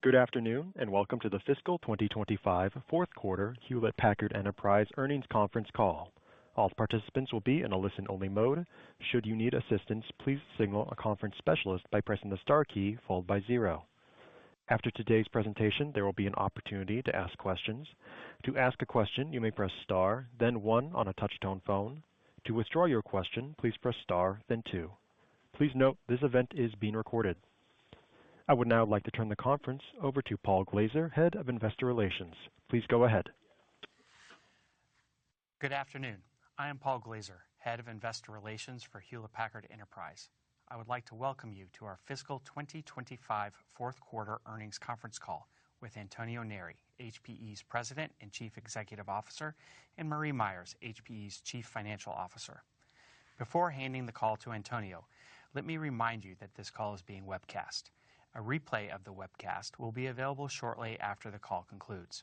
Good afternoon, and welcome to the fiscal 2025 fourth quarter Hewlett Packard Enterprise earnings conference call. All participants will be in a listen-only mode. Should you need assistance, please signal a conference specialist by pressing the star key followed by 0. After today's presentation, there will be an opportunity to ask questions. To ask a question, you may press star, then 1 on a touch-tone phone. To withdraw your question, please press star, then 2. Please note, this event is being recorded. I would now like to turn the conference over to Paul Glazer, Head of Investor Relations. Please go ahead. Good afternoon. I am Paul Glazer, Head of Investor Relations for Hewlett Packard Enterprise. I would like to welcome you to our fiscal 2025 fourth quarter earnings conference call with Antonio Neri, HPE's President and Chief Executive Officer, and Marie Myers, HPE's Chief Financial Officer. Before handing the call to Antonio, let me remind you that this call is being webcast. A replay of the webcast will be available shortly after the call concludes.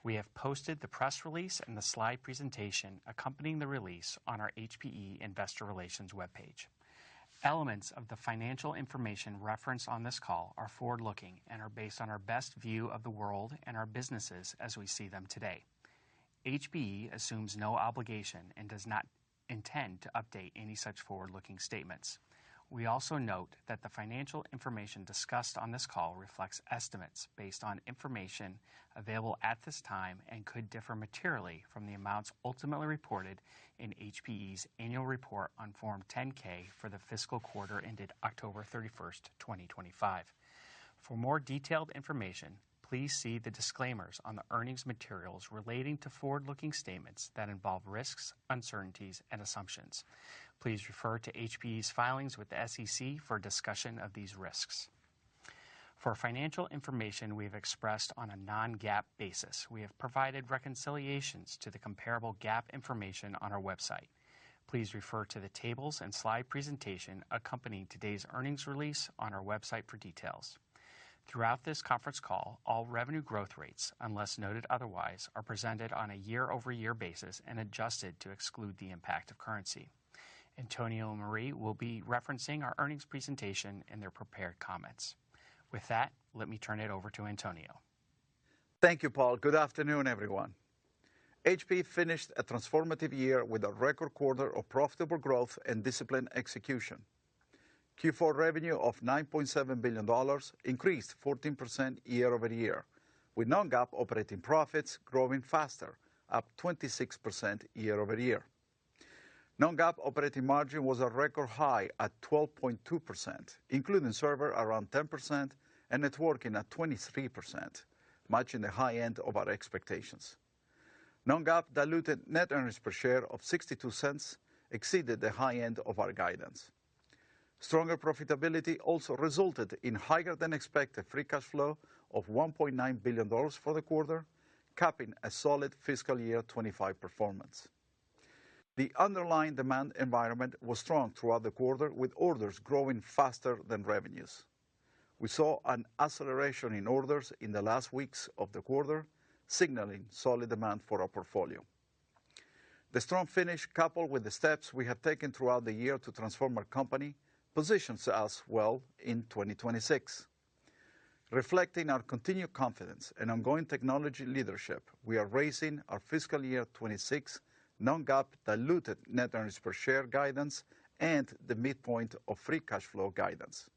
We have posted the press release and the slide presentation accompanying the release on our HPE Investor Relations webpage. Elements of the financial information referenced on this call are forward-looking and are based on our best view of the world and our businesses as we see them today. HPE assumes no obligation and does not intend to update any such forward-looking statements. We also note that the financial information discussed on this call reflects estimates based on information available at this time and could differ materially from the amounts ultimately reported in HPE's annual report on Form 10-K for the fiscal quarter ended October 31st, 2025. For more detailed information, please see the disclaimers on the earnings materials relating to forward-looking statements that involve risks, uncertainties, and assumptions. Please refer to HPE's filings with the SEC for a discussion of these risks. For financial information we have expressed on a non-GAAP basis, we have provided reconciliations to the comparable GAAP information on our website. Please refer to the tables and slide presentation accompanying today's earnings release on our website for details. Throughout this conference call, all revenue growth rates, unless noted otherwise, are presented on a year-over-year basis and adjusted to exclude the impact of currency. Antonio and Marie will be referencing our earnings presentation in their prepared comments. With that, let me turn it over to Antonio. Thank you, Paul. Good afternoon, everyone. HPE finished a transformative year with a record quarter of profitable growth and disciplined execution. Q4 revenue of $9.7 billion increased 14% year over year, with non-GAAP operating profits growing faster, up 26% year over year. Non-GAAP operating margin was a record high at 12.2%, including server around 10% and networking at 23%, matching the high end of our expectations. Non-GAAP diluted net earnings per share of 62 cents exceeded the high end of our guidance. Stronger profitability also resulted in higher-than-expected free cash flow of $1.9 billion for the quarter, capping a solid fiscal year 25 performance. The underlying demand environment was strong throughout the quarter, with orders growing faster than revenues. We saw an acceleration in orders in the last weeks of the quarter, signaling solid demand for our portfolio. The strong finish, coupled with the steps we have taken throughout the year to transform our company, positions us well in 2026. Reflecting our continued confidence and ongoing technology leadership, we are raising our fiscal year 26 non-GAAP diluted net earnings per share guidance and the midpoint of free cash flow guidance.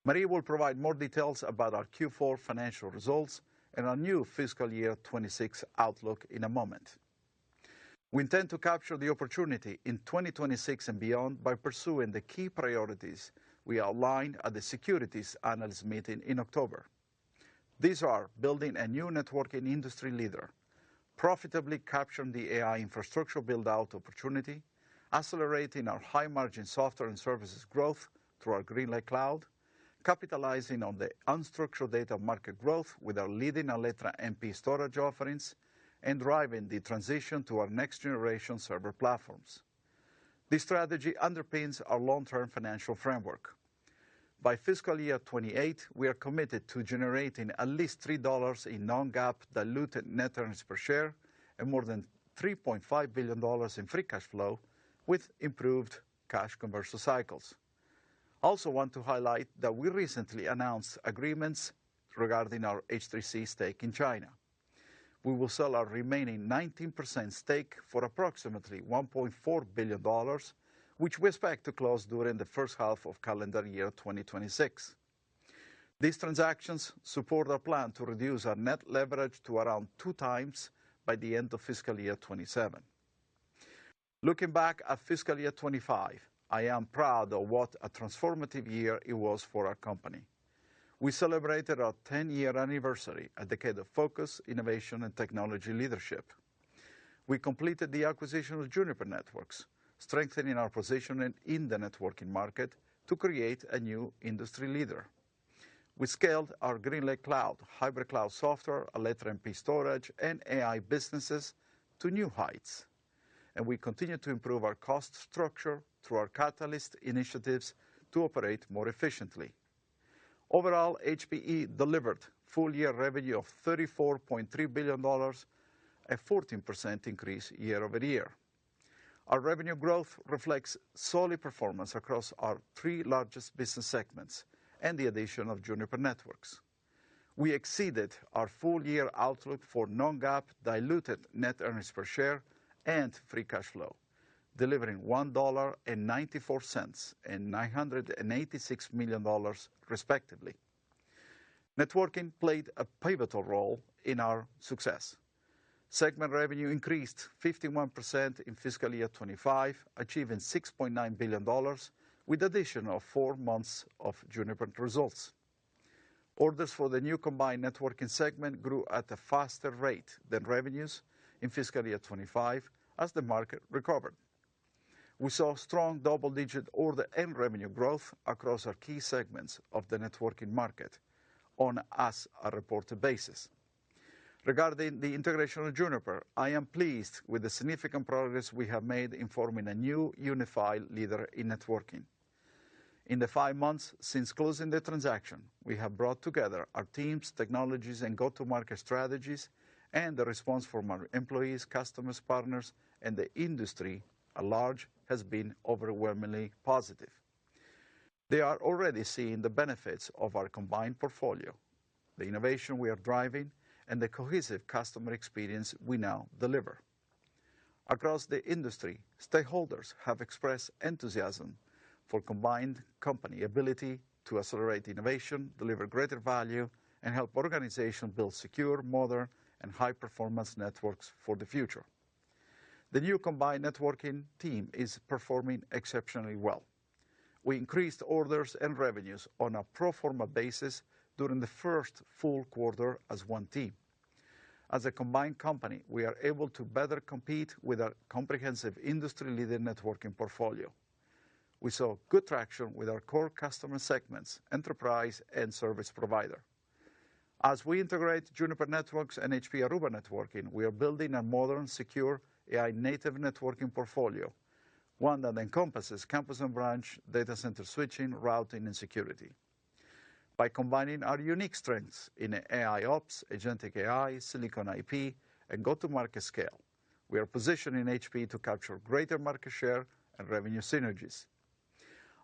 Marie will provide more details about our Q4 financial results and our new fiscal year 26 outlook in a moment. We intend to capture the opportunity in 2026 and beyond by pursuing the key priorities we outlined at the Securities Analyst Meeting in October. These are building a new networking industry leader, profitably capturing the AI infrastructure build-out opportunity, accelerating our high-margin software and services growth through our GreenLake Cloud, capitalizing on the unstructured data market growth with our leading Alletra MP storage offerings, and driving the transition to our next-generation server platforms. This strategy underpins our long-term financial framework. By fiscal year 28, we are committed to generating at least $3 in non-GAAP diluted net earnings per share and more than $3.5 billion in free cash flow with improved cash conversion cycles. I also want to highlight that we recently announced agreements regarding our H3C stake in China. We will sell our remaining 19% stake for approximately $1.4 billion, which we expect to close during the first half of calendar year 2026. These transactions support our plan to reduce our net leverage to around 2 times by the end of fiscal year 27. Looking back at fiscal year 25, I am proud of what a transformative year it was for our company. We celebrated our 10-year anniversary, a decade of focus, innovation, and technology leadership. We completed the acquisition of Juniper Networks, strengthening our position in the networking market to create a new industry leader. We scaled our GreenLake Cloud, hybrid cloud software, Alletra MP storage, and AI businesses to new heights. And we continue to improve our cost structure through our Catalyst initiatives to operate more efficiently. Overall, HPE delivered full-year revenue of $34.3 billion, a 14% increase year over year. Our revenue growth reflects solid performance across our 3 largest business segments and the addition of Juniper Networks. We exceeded our full-year outlook for non-GAAP diluted net earnings per share and free cash flow, delivering $1.94 and $986 million, respectively. Networking played a pivotal role in our success. Segment revenue increased 51% in fiscal year 25, achieving $6.9 billion, with the addition of 4 months of Juniper results. Orders for the new combined networking segment grew at a faster rate than revenues in fiscal year 25 as the market recovered. We saw strong double-digit order and revenue growth across our key segments of the networking market on a reported basis. Regarding the integration of Juniper, I am pleased with the significant progress we have made in forming a new unified leader in networking. In the 5 months since closing the transaction, we have brought together our teams, technologies, and go-to-market strategies, and the response from our employees, customers, partners, and the industry at large has been overwhelmingly positive. They are already seeing the benefits of our combined portfolio, the innovation we are driving, and the cohesive customer experience we now deliver. Across the industry, stakeholders have expressed enthusiasm for combined company ability to accelerate innovation, deliver greater value, and help organizations build secure, modern, and high-performance networks for the future. The new combined networking team is performing exceptionally well. We increased orders and revenues on a pro forma basis during the first full quarter as one team. As a combined company, we are able to better compete with our comprehensive industry-leading networking portfolio. We saw good traction with our core customer segments, enterprise and service provider. As we integrate Juniper Networks and HP Aruba Networking, we are building a modern, secure, AI-native networking portfolio, one that encompasses campus and branch, data center switching, routing, and security. By combining our unique strengths in AI ops, agentic AI, silicon IP, and go-to-market scale, we are positioning HP to capture greater market share and revenue synergies.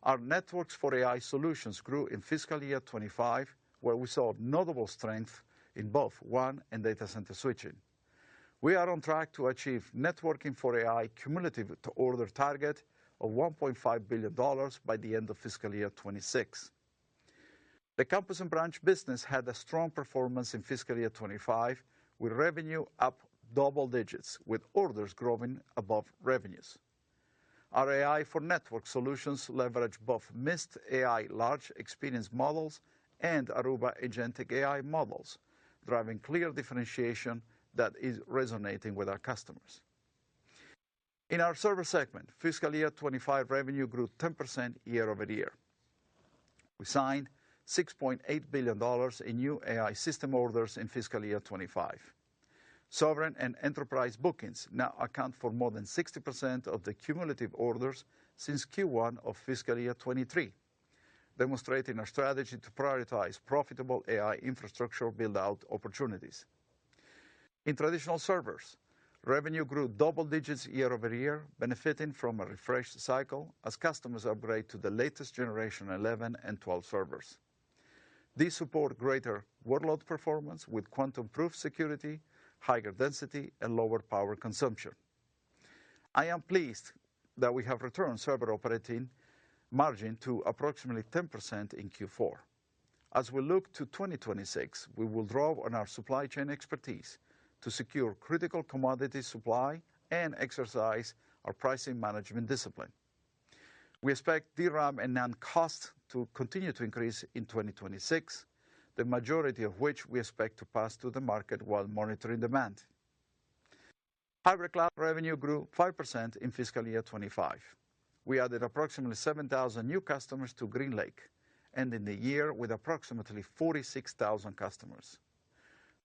Our networks for AI solutions grew in fiscal year 25, where we saw notable strength in both WAN and data center switching. We are on track to achieve networking for AI cumulative to order target of $1.5 billion by the end of fiscal year 26. The campus and branch business had a strong performance in fiscal year 25, with revenue up double digits, with orders growing above revenues. Our AI for network solutions leverage both Mist AI large experience models and Aruba agentic AI models, driving clear differentiation that is resonating with our customers. In our server segment, fiscal year 25 revenue grew 10% year over year. We signed $6.8 billion in new AI system orders in fiscal year 25. Sovereign and enterprise bookings now account for more than 60% of the cumulative orders since Q1 of fiscal year 23, demonstrating our strategy to prioritize profitable AI infrastructure build-out opportunities. In traditional servers, revenue grew double digits year over year, benefiting from a refresh cycle as customers upgrade to the latest generation 11 and 12 servers. These support greater workload performance with quantum-proof security, higher density, and lower power consumption. I am pleased that we have returned server operating margin to approximately 10% in Q4. As we look to 2026, we will draw on our supply chain expertise to secure critical commodity supply and exercise our pricing management discipline. We expect DRAM and NAND costs to continue to increase in 2026, the majority of which we expect to pass to the market while monitoring demand. Hybrid cloud revenue grew 5% in fiscal year 25. We added approximately 7,000 new customers to GreenLake, ending the year with approximately 46,000 customers.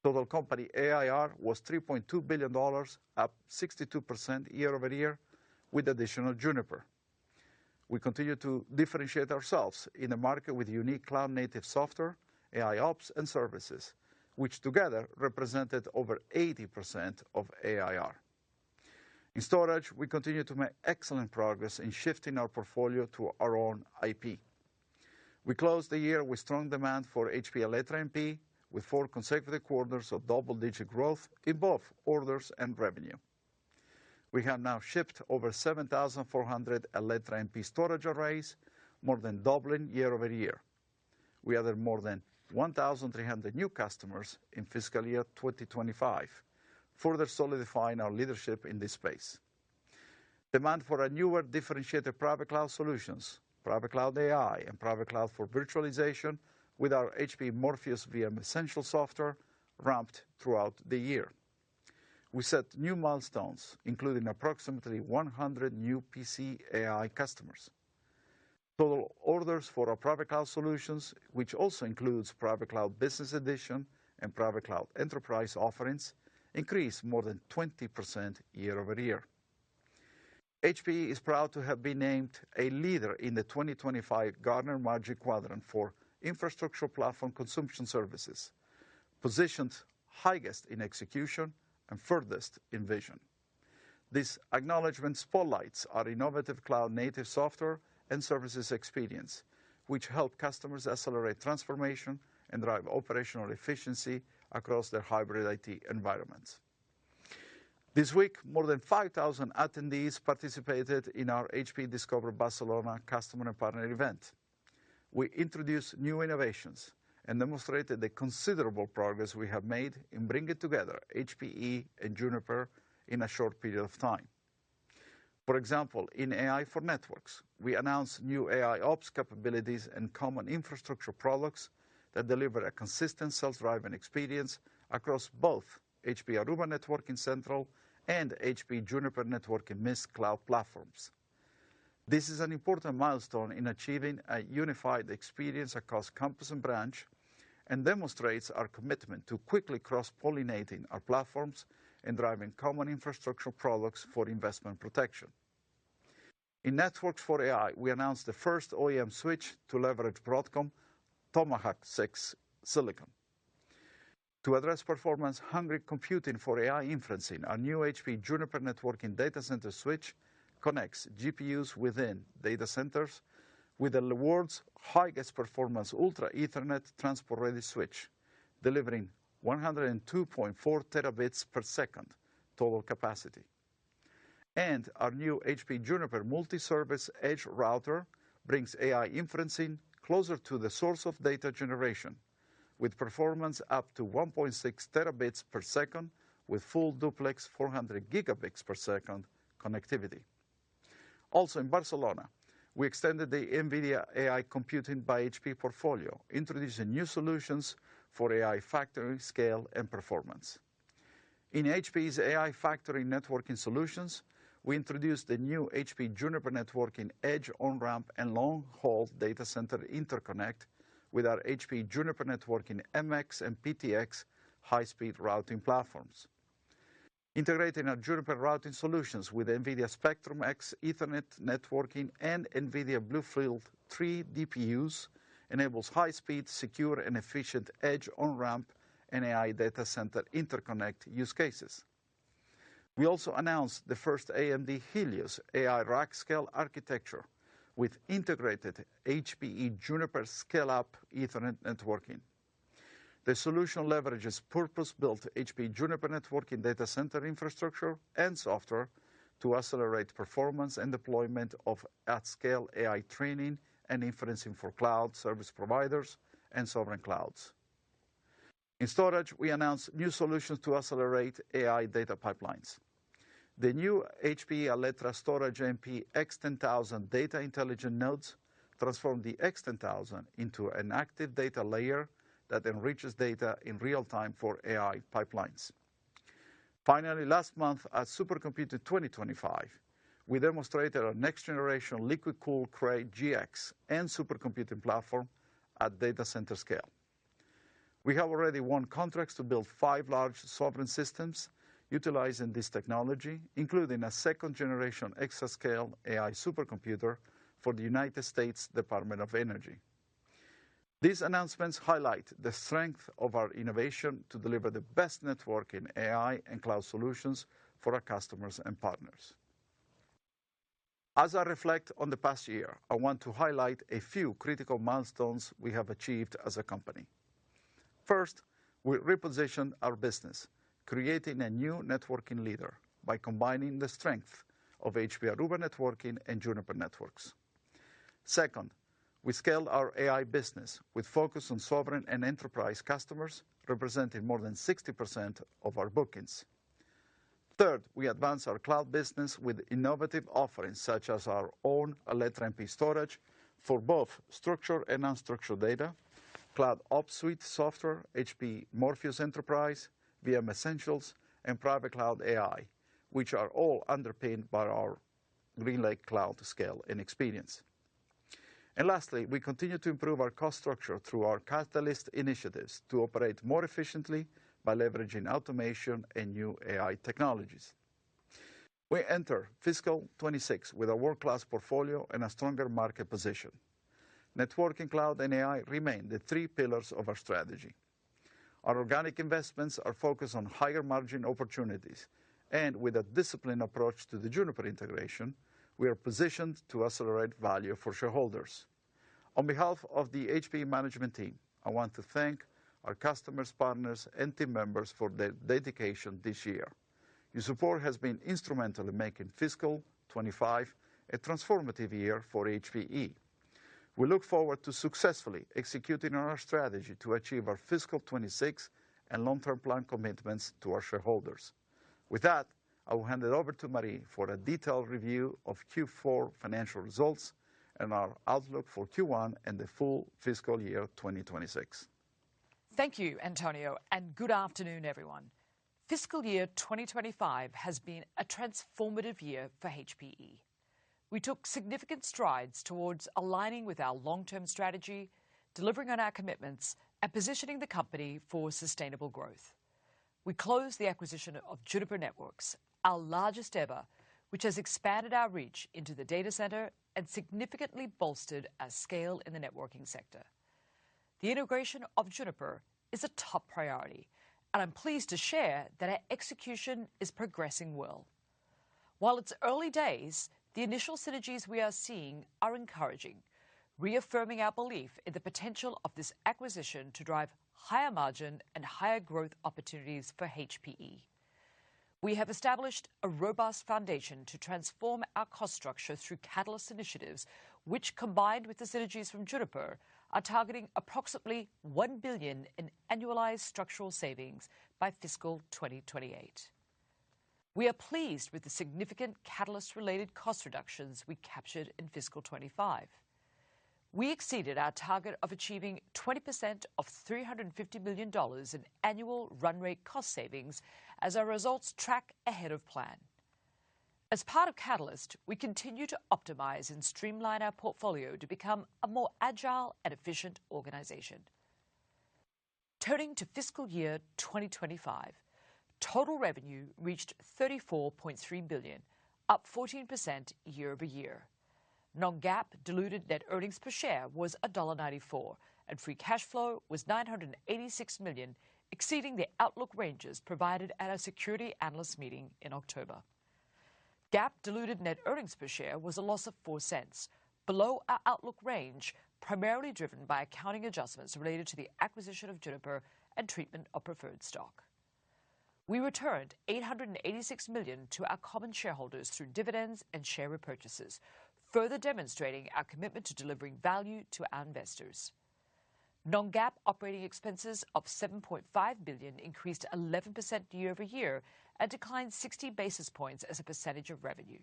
Total company AIR was $3.2 billion, up 62% year over year, with additional Juniper. We continue to differentiate ourselves in the market with unique cloud-native software, AI ops, and services, which together represented over 80% of AIR. In storage, we continue to make excellent progress in shifting our portfolio to our own IP. We closed the year with strong demand for HP Alletra MP, with 4 consecutive quarters of double-digit growth in both orders and revenue. We have now shipped over 7,400 Alletra MP storage arrays, more than doubling year over year. We added more than 1,300 new customers in fiscal year 2025, further solidifying our leadership in this space. Demand for our newer differentiated private cloud solutions, Private Cloud AI, and Private Cloud for Virtualization with our HP Morpheus VM Essential software ramped throughout the year. We set new milestones, including approximately 100 new PC AI customers. Total orders for our Private Cloud solutions, which also includes Private Cloud Business Edition and Private Cloud Enterprise offerings, increased more than 20% year over year. HPE is proud to have been named a leader in the 2025 Gartner Magic Quadrant for Infrastructure Platform Consumption Services, positioned highest in execution and furthest in vision. This acknowledgement spotlights our innovative cloud-native software and services experience, which help customers accelerate transformation and drive operational efficiency across their hybrid IT environments. This week, more than 5,000 attendees participated in our HP Discover Barcelona customer and partner event. We introduced new innovations and demonstrated the considerable progress we have made in bringing together HPE and Juniper in a short period of time. For example, in AI for networks, we announced new AI ops capabilities and common infrastructure products that deliver a consistent self-driving experience across both HP Aruba Networking Central and HP Juniper Networking Mist cloud platforms. This is an important milestone in achieving a unified experience across campus and branch and demonstrates our commitment to quickly cross-pollinating our platforms and driving common infrastructure products for investment protection. In Networks for AI, we announced the first OEM switch to leverage Broadcom Tomahawk 6 silicon. To address performance-hungry computing for AI inferencing, our new HP Juniper Networking Data Center switch connects GPUs within data centers with the world's highest performance Ultra Ethernet transport-ready switch, delivering 102.4 terabits per second total capacity. And our new HP Juniper Multi-Service Edge Router brings AI inferencing closer to the source of data generation, with performance up to 1.6 terabits per second with full duplex 400 gigabits per second connectivity. Also in Barcelona, we extended the NVIDIA AI Computing by HP portfolio, introducing new solutions for AI factory scale and performance. In HPE's AI factory networking solutions, we introduced the new HP Juniper Networking Edge on-ramp and long-haul data center interconnect with our HP Juniper Networking MX and PTX high-speed routing platforms. Integrating our Juniper routing solutions with NVIDIA Spectrum X Ethernet networking and NVIDIA BlueField 3 DPUs enables high-speed, secure, and efficient edge on-ramp and AI data center interconnect use cases. We also announced the first AMD Helios AI rack scale architecture with integrated HPE Juniper scale-up Ethernet networking. The solution leverages purpose-built HPE Juniper networking data center infrastructure and software to accelerate performance and deployment of at-scale AI training and inferencing for cloud service providers and sovereign clouds. In storage, we announced new solutions to accelerate AI data pipelines. The new HPE Alletra Storage MP X10000 data intelligent nodes transform the X10000 into an active data layer that enriches data in real time for AI pipelines. Finally, last month at Supercomputing 2025, we demonstrated our next-generation liquid-cooled Cray GX and supercomputing platform at data center scale. We have already won contracts to build 5 large sovereign systems utilizing this technology, including a second-generation exascale AI supercomputer for the United States Department of Energy. These announcements highlight the strength of our innovation to deliver the best networking, AI, and cloud solutions for our customers and partners. As I reflect on the past year, I want to highlight a few critical milestones we have achieved as a company. First, we repositioned our business, creating a new networking leader by combining the strength of HPE Aruba Networking and Juniper Networks. Second, we scaled our AI business with focus on sovereign and enterprise customers, representing more than 60% of our bookings. Third, we advanced our cloud business with innovative offerings such as our own Alletra MP storage for both structured and unstructured data, Cloud Ops Suite software, HPE Morpheus Enterprise, VM Essentials, and Private Cloud AI, which are all underpinned by our GreenLake cloud scale and experience. And lastly, we continue to improve our cost structure through our Catalyst initiatives to operate more efficiently by leveraging automation and new AI technologies. We enter fiscal 26 with a world-class portfolio and a stronger market position. Networking, cloud, and AI remain the 3 pillars of our strategy. Our organic investments are focused on higher margin opportunities, and with a disciplined approach to the Juniper integration, we are positioned to accelerate value for shareholders. On behalf of the HPE management team, I want to thank our customers, partners, and team members for their dedication this year. Your support has been instrumental in making fiscal 25 a transformative year for HPE. We look forward to successfully executing on our strategy to achieve our fiscal 26 and long-term plan commitments to our shareholders. With that, I will hand it over to Marie for a detailed review of Q4 financial results and our outlook for Q1 and the full fiscal year 2026. Thank you, Antonio, and good afternoon, everyone. Fiscal year 2025 has been a transformative year for HPE. We took significant strides towards aligning with our long-term strategy, delivering on our commitments, and positioning the company for sustainable growth. We closed the acquisition of Juniper Networks, our largest ever, which has expanded our reach into the data center and significantly bolstered our scale in the networking sector. The integration of Juniper is a top priority, and I'm pleased to share that our execution is progressing well. While it's early days, the initial synergies we are seeing are encouraging, reaffirming our belief in the potential of this acquisition to drive higher margin and higher growth opportunities for HPE. We have established a robust foundation to transform our cost structure through Catalyst initiatives, which, combined with the synergies from Juniper, are targeting approximately $1 billion in annualized structural savings by fiscal 2028. We are pleased with the significant Catalyst-related cost reductions we captured in fiscal 25. We exceeded our target of achieving 20% of $350 million in annual run rate cost savings as our results track ahead of plan. As part of Catalyst, we continue to optimize and streamline our portfolio to become a more agile and efficient organization. Turning to fiscal year 2025, total revenue reached $34.3 billion, up 14% year over year. Non-GAAP diluted net earnings per share was $1.94, and free cash flow was $986 million, exceeding the outlook ranges provided at our security analyst meeting in October. GAAP diluted net earnings per share was a loss of $0.04, below our outlook range, primarily driven by accounting adjustments related to the acquisition of Juniper and treatment of preferred stock. We returned $886 million to our common shareholders through dividends and share repurchases, further demonstrating our commitment to delivering value to our investors. Non-GAAP operating expenses of $7.5 billion increased 11% year-over-year and declined 60 basis points as a percentage of revenue.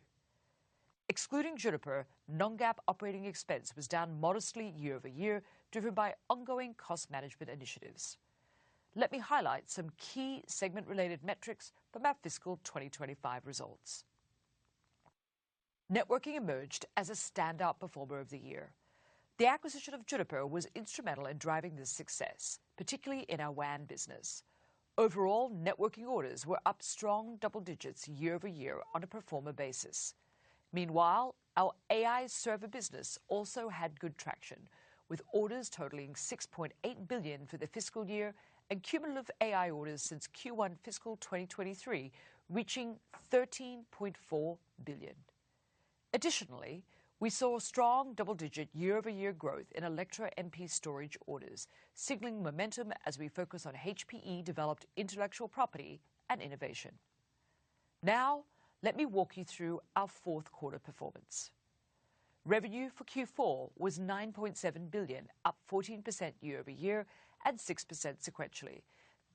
Excluding Juniper, non-GAAP operating expense was down modestly year-over-year, driven by ongoing cost management initiatives. Let me highlight some key segment-related metrics from our fiscal 2025 results. Networking emerged as a standout performer of the year. The acquisition of Juniper was instrumental in driving this success, particularly in our WAN business. Overall, networking orders were up strong double digits year-over-year on a pro forma basis. Meanwhile, our AI server business also had good traction, with orders totaling $6.8 billion for the fiscal year and cumulative AI orders since Q1 fiscal 2023 reaching $13.4 billion. Additionally, we saw strong double-digit year-over-year growth in Electra MP storage orders, signaling momentum as we focus on HPE-developed intellectual property and innovation. Now, let me walk you through our fourth quarter performance. Revenue for Q4 was $9.7 billion, up 14% year-over-year and 6% sequentially,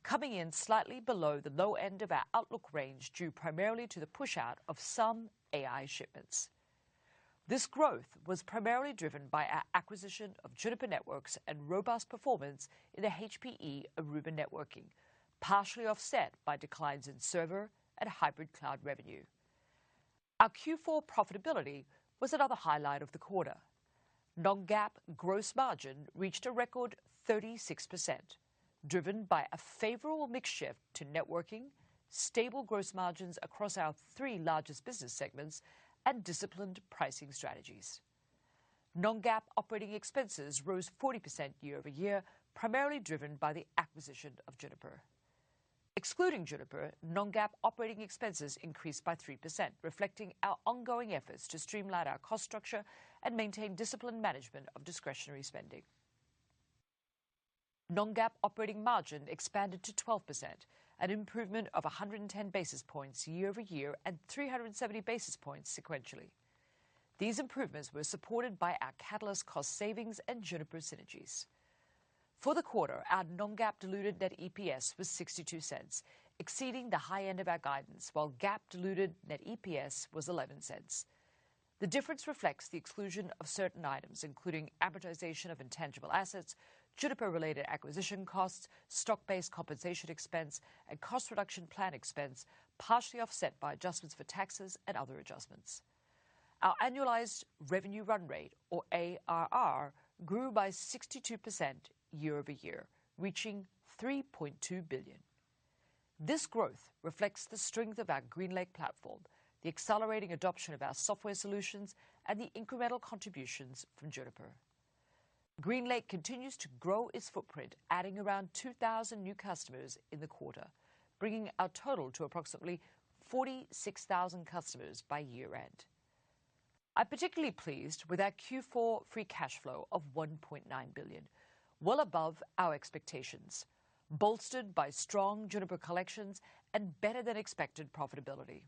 coming in slightly below the low end of our outlook range due primarily to the push-out of some AI shipments. This growth was primarily driven by our acquisition of Juniper Networks and robust performance in the HPE Aruba networking, partially offset by declines in server and hybrid cloud revenue. Our Q4 profitability was another highlight of the quarter. Non-GAAP gross margin reached a record 36%, driven by a favorable mix shift to networking, stable gross margins across our three largest business segments, and disciplined pricing strategies. Non-GAAP operating expenses rose 40% year-over-year, primarily driven by the acquisition of Juniper. Excluding Juniper, non-GAAP operating expenses increased by 3%, reflecting our ongoing efforts to streamline our cost structure and maintain disciplined management of discretionary spending. Non-GAAP operating margin expanded to 12%, an improvement of 110 basis points year-over-year and 370 basis points sequentially. These improvements were supported by our Catalyst cost savings and Juniper synergies. For the quarter, our non-GAAP diluted net EPS was 62 cents, exceeding the high end of our guidance, while GAAP diluted net EPS was 11 cents. The difference reflects the exclusion of certain items, including amortization of intangible assets, Juniper-related acquisition costs, stock-based compensation expense, and cost reduction plan expense, partially offset by adjustments for taxes and other adjustments. Our annualized revenue run rate, or ARR, grew by 62% year-over-year, reaching $3.2 billion. This growth reflects the strength of our GreenLake platform, the accelerating adoption of our software solutions, and the incremental contributions from Juniper. GreenLake continues to grow its footprint, adding around 2,000 new customers in the quarter, bringing our total to approximately 46,000 customers by year-end. I'm particularly pleased with our Q4 free cash flow of $1.9 billion, well above our expectations, bolstered by strong Juniper collections and better-than-expected profitability.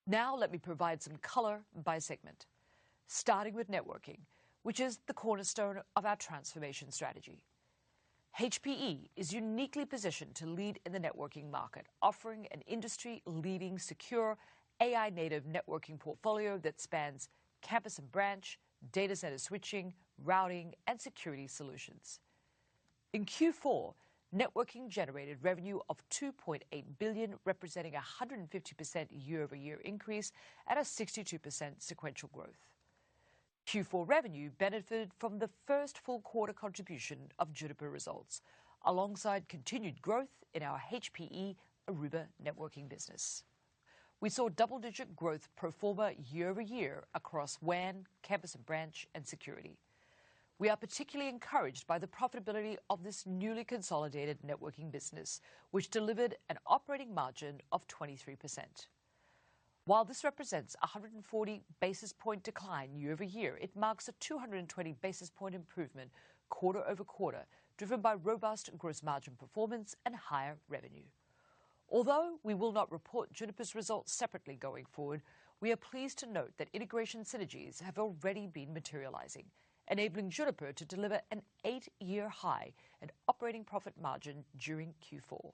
Now let me provide some color by segment, starting with networking, which is the cornerstone of our transformation strategy. HPE is uniquely positioned to lead in the networking market, offering an industry-leading, secure, AI-native networking portfolio that spans campus and branch, data center switching, routing, and security solutions. In Q4, networking generated revenue of $2.8 billion, representing a 150% year-over-year increase and a 62% sequential growth. Q4 revenue benefited from the first full quarter contribution of Juniper results, alongside continued growth in our HPE Aruba networking business. We saw double-digit growth pro forma year-over-year across WAN, campus and branch, and security. We are particularly encouraged by the profitability of this newly consolidated networking business, which delivered an operating margin of 23%. While this represents a 140 basis point decline year over year, it marks a 220 basis point improvement quarter over quarter, driven by robust gross margin performance and higher revenue. Although we will not report Juniper's results separately going forward, we are pleased to note that integration synergies have already been materializing, enabling Juniper to deliver an 8-year high in operating profit margin during Q4.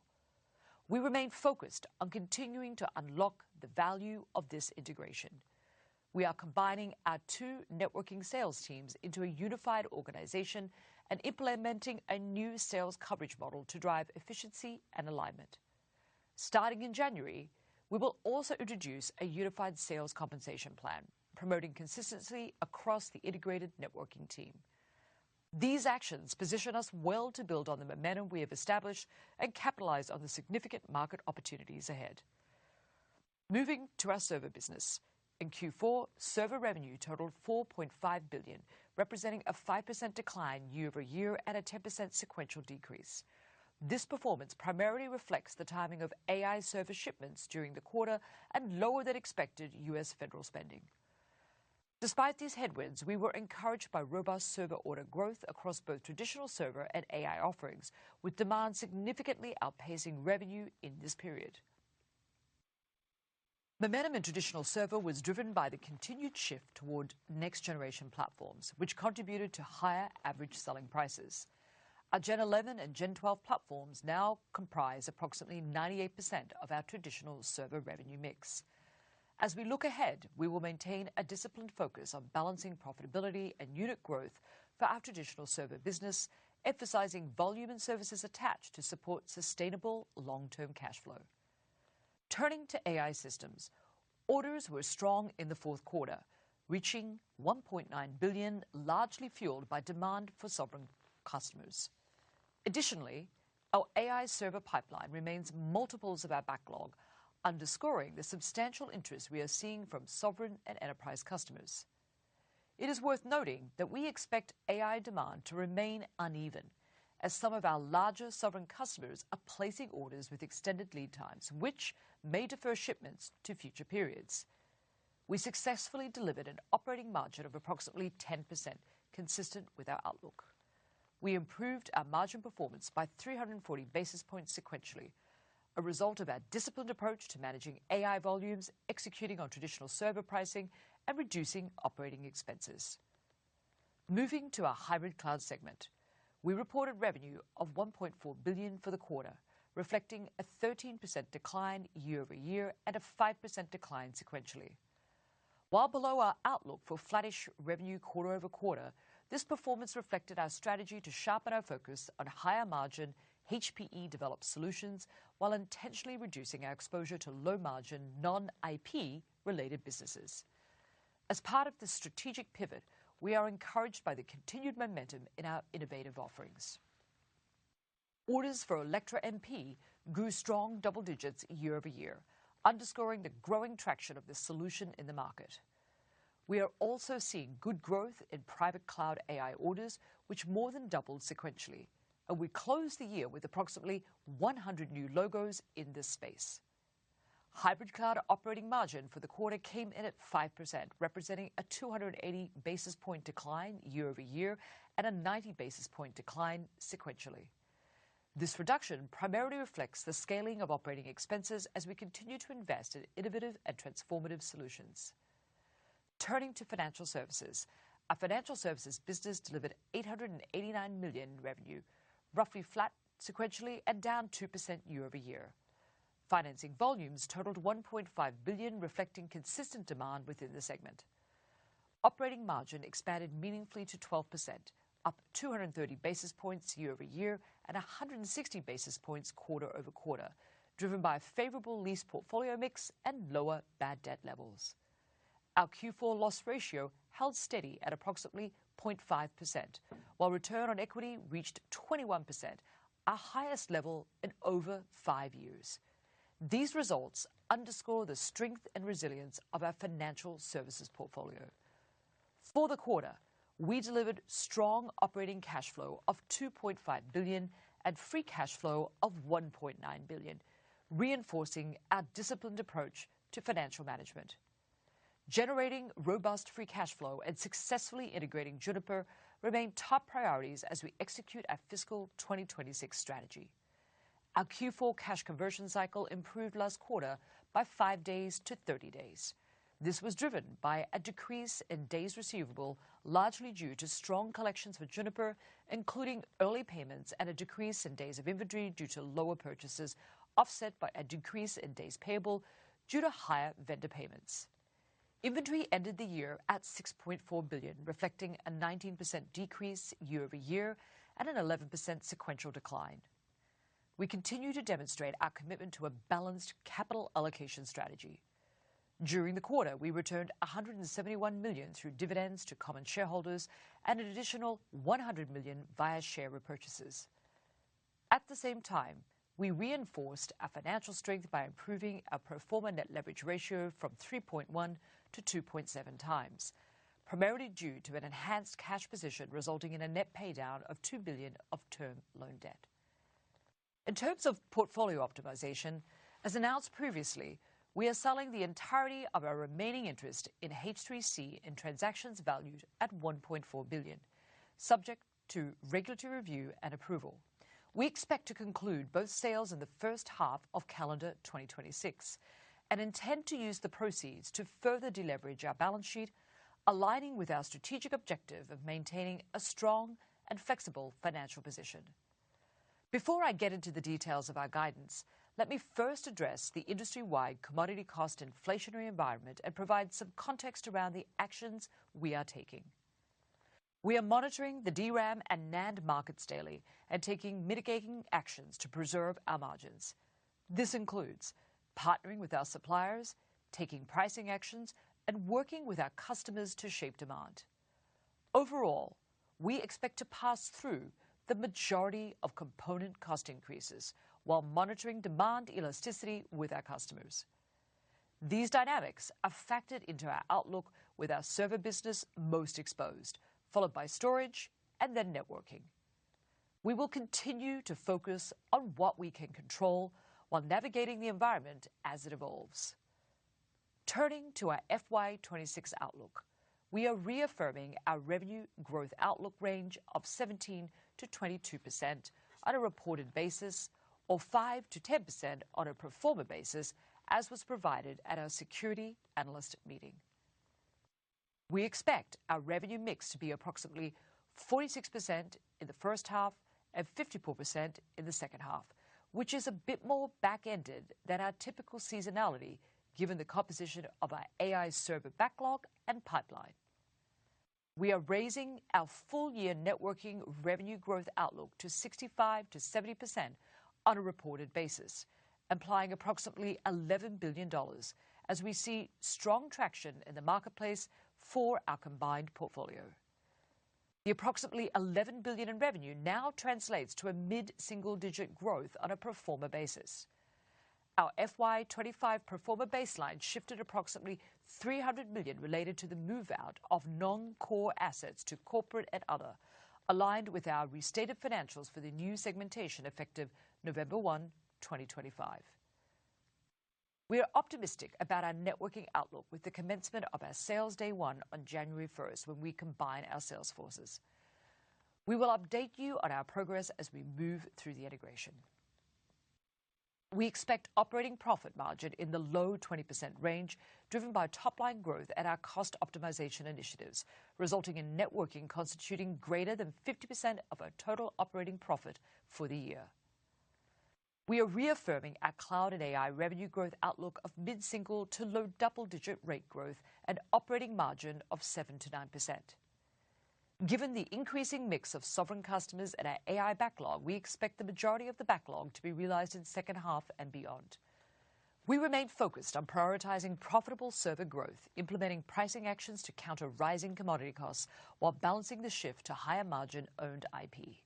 We remain focused on continuing to unlock the value of this integration. We are combining our two networking sales teams into a unified organization and implementing a new sales coverage model to drive efficiency and alignment. Starting in January, we will also introduce a unified sales compensation plan, promoting consistency across the integrated networking team. These actions position us well to build on the momentum we have established and capitalize on the significant market opportunities ahead. Moving to our server business. In Q4, server revenue totaled $4.5 billion, representing a 5% decline year over year and a 10% sequential decrease. This performance primarily reflects the timing of AI server shipments during the quarter and lower than expected U.S. federal spending. Despite these headwinds, we were encouraged by robust server order growth across both traditional server and AI offerings, with demand significantly outpacing revenue in this period. Momentum in traditional server was driven by the continued shift toward next-generation platforms, which contributed to higher average selling prices. Our Gen 11 and Gen 12 platforms now comprise approximately 98% of our traditional server revenue mix. As we look ahead, we will maintain a disciplined focus on balancing profitability and unit growth for our traditional server business, emphasizing volume and services attached to support sustainable long-term cash flow. Turning to AI systems, orders were strong in the fourth quarter, reaching $1.9 billion, largely fueled by demand for sovereign customers. Additionally, our AI server pipeline remains multiples of our backlog, underscoring the substantial interest we are seeing from sovereign and enterprise customers. It is worth noting that we expect AI demand to remain uneven, as some of our larger sovereign customers are placing orders with extended lead times, which may defer shipments to future periods. We successfully delivered an operating margin of approximately 10%, consistent with our outlook. We improved our margin performance by 340 basis points sequentially, a result of our disciplined approach to managing AI volumes, executing on traditional server pricing, and reducing operating expenses. Moving to our hybrid cloud segment, we reported revenue of $1.4 billion for the quarter, reflecting a 13% decline year over year and a 5% decline sequentially. While below our outlook for flattish revenue quarter over quarter, this performance reflected our strategy to sharpen our focus on higher margin HPE-developed solutions while intentionally reducing our exposure to low-margin, non-IP-related businesses. As part of this strategic pivot, we are encouraged by the continued momentum in our innovative offerings. Orders for Electra MP grew strong double digits year over year, underscoring the growing traction of this solution in the market. We are also seeing good growth in private cloud AI orders, which more than doubled sequentially, and we closed the year with approximately 100 new logos in this space. Hybrid cloud operating margin for the quarter came in at 5%, representing a 280 basis point decline year over year and a 90 basis point decline sequentially. This reduction primarily reflects the scaling of operating expenses as we continue to invest in innovative and transformative solutions. Turning to financial services, our financial services business delivered $889 million in revenue, roughly flat sequentially and down 2% year over year. Financing volumes totaled $1.5 billion, reflecting consistent demand within the segment. Operating margin expanded meaningfully to 12%, up 230 basis points year over year and 160 basis points quarter over quarter, driven by a favorable lease portfolio mix and lower bad debt levels. Our Q4 loss ratio held steady at approximately 0.5%, while return on equity reached 21%, our highest level in over 5 years. These results underscore the strength and resilience of our financial services portfolio. For the quarter, we delivered strong operating cash flow of $2.5 billion and free cash flow of $1.9 billion, reinforcing our disciplined approach to financial management. Generating robust free cash flow and successfully integrating Juniper remain top priorities as we execute our fiscal 2026 strategy. Our Q4 cash conversion cycle improved last quarter by 5 days to 30 days. This was driven by a decrease in days receivable, largely due to strong collections for Juniper, including early payments, and a decrease in days of inventory due to lower purchases, offset by a decrease in days payable due to higher vendor payments. Inventory ended the year at $6.4 billion, reflecting a 19% decrease year over year and an 11% sequential decline. We continue to demonstrate our commitment to a balanced capital allocation strategy. During the quarter, we returned $171 million through dividends to common shareholders and an additional $100 million via share repurchases. At the same time, we reinforced our financial strength by improving our pro forma net leverage ratio from 3.1 to 2.7 times, primarily due to an enhanced cash position resulting in a net paydown of $2 billion of term loan debt. In terms of portfolio optimization, as announced previously, we are selling the entirety of our remaining interest in H3C in transactions valued at $1.4 billion, subject to regulatory review and approval. We expect to conclude both sales in the first half of calendar 2026 and intend to use the proceeds to further deleverage our balance sheet, aligning with our strategic objective of maintaining a strong and flexible financial position. Before I get into the details of our guidance, let me first address the industry-wide commodity cost inflationary environment and provide some context around the actions we are taking. We are monitoring the DRAM and NAND markets daily and taking mitigating actions to preserve our margins. This includes partnering with our suppliers, taking pricing actions, and working with our customers to shape demand. Overall, we expect to pass through the majority of component cost increases while monitoring demand elasticity with our customers. These dynamics are factored into our outlook, with our server business most exposed, followed by storage and then networking. We will continue to focus on what we can control while navigating the environment as it evolves. Turning to our FY26 outlook, we are reaffirming our revenue growth outlook range of 17 to 22% on a reported basis, or 5 to 10% on a pro forma basis, as was provided at our security analyst meeting. We expect our revenue mix to be approximately 46% in the first half and 54% in the second half, which is a bit more back-ended than our typical seasonality, given the composition of our AI server backlog and pipeline. We are raising our full-year networking revenue growth outlook to 65 to 70% on a reported basis, implying approximately $11 billion, as we see strong traction in the marketplace for our combined portfolio. The approximately $11 billion in revenue now translates to a mid-single-digit growth on a pro forma basis. Our FY25 pro forma baseline shifted approximately $300 million related to the move-out of non-core assets to corporate and other, aligned with our restated financials for the new segmentation effective November 1, 2025. We are optimistic about our networking outlook with the commencement of our sales day one on January 1st, when we combine our sales forces. We will update you on our progress as we move through the integration. We expect operating profit margin in the low 20% range, driven by top-line growth and our cost optimization initiatives, resulting in networking constituting greater than 50% of our total operating profit for the year. We are reaffirming our cloud and AI revenue growth outlook of mid-single to low double-digit rate growth and operating margin of 7 to 9%. Given the increasing mix of sovereign customers and our AI backlog, we expect the majority of the backlog to be realized in the second half and beyond. We remain focused on prioritizing profitable server growth, implementing pricing actions to counter rising commodity costs, while balancing the shift to higher margin owned IP.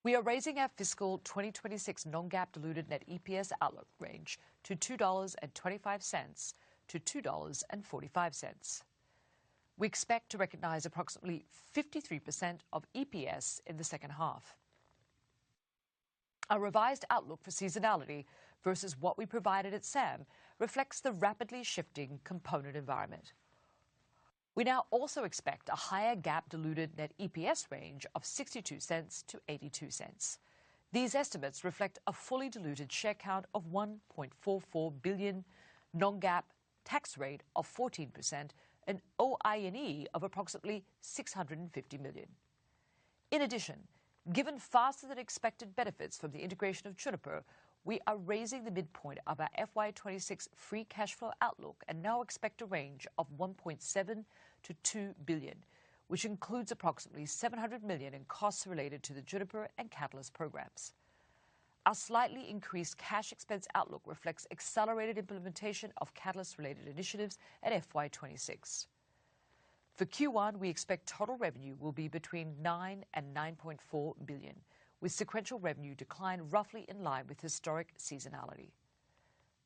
We are raising our fiscal 2026 non-GAAP diluted net EPS outlook range to $2.25 to $2.45. We expect to recognize approximately 53% of EPS in the second half. Our revised outlook for seasonality versus what we provided at SAM reflects the rapidly shifting component environment. We now also expect a higher GAAP diluted net EPS range of 62 cents to 82 cents. These estimates reflect a fully diluted share count of 1.44 billion, non-GAAP tax rate of 14%, and OI&E of approximately $650 million. In addition, given faster than expected benefits from the integration of Juniper, we are raising the midpoint of our FY26 free cash flow outlook and now expect a range of $1.7 to $2 billion, which includes approximately $700 million in costs related to the Juniper and Catalyst programs. Our slightly increased cash expense outlook reflects accelerated implementation of Catalyst-related initiatives at FY26. For Q1, we expect total revenue will be between $9 and $9.4 billion, with sequential revenue decline roughly in line with historic seasonality.